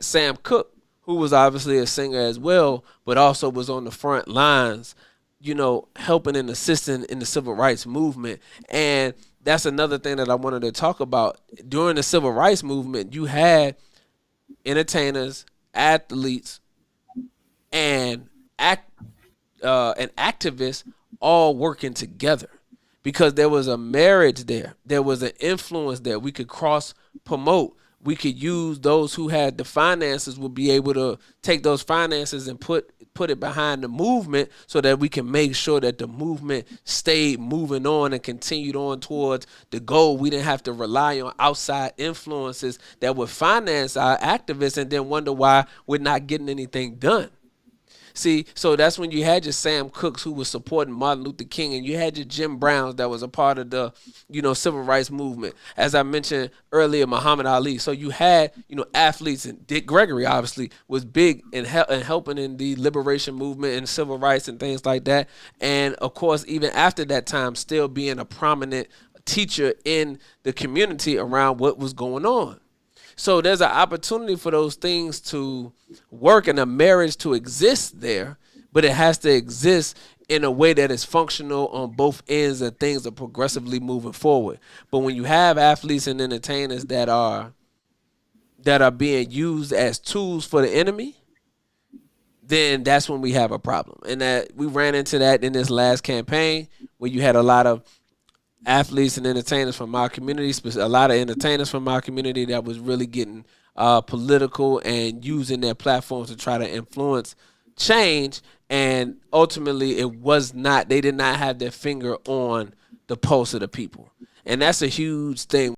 Sam Cooke, who was obviously a singer as well, but also was on the front lines, helping and assisting in the civil rights movement. And that's another thing that I wanted to talk about. During the civil rights movement, you had entertainers, athletes, and activists all working together because there was a marriage there. There was an influence there. We could cross promote. We could use those who had the finances would be able to take those finances and put it behind the movement so that we can make sure that the movement stayed moving on and continued on towards the goal. We didn't have to rely on outside influences that would finance our activists and then wonder why we're not getting anything done. See, so that's when you had your Sam Cooks who was supporting Martin Luther King, and you had your Jim Browns that was a part of the, civil rights movement. As I mentioned earlier, Muhammad Ali. So you had, athletes, and Dick Gregory obviously was big in helping in the liberation movement and civil rights and things like that. And of course, even after that time, still being a prominent teacher in the community around what was going on. So there's an opportunity for those things to work and a marriage to exist there, but it has to exist in a way that is functional on both ends and things are progressively moving forward. But when you have athletes and entertainers that are being used as tools for the enemy, then that's when we have a problem. And that we ran into that in this last campaign where you had a lot of athletes and entertainers from our community, a lot of entertainers from our community that was really getting political and using their platforms to try to influence change. And ultimately, they did not have their finger on the pulse of the people. And that's a huge thing.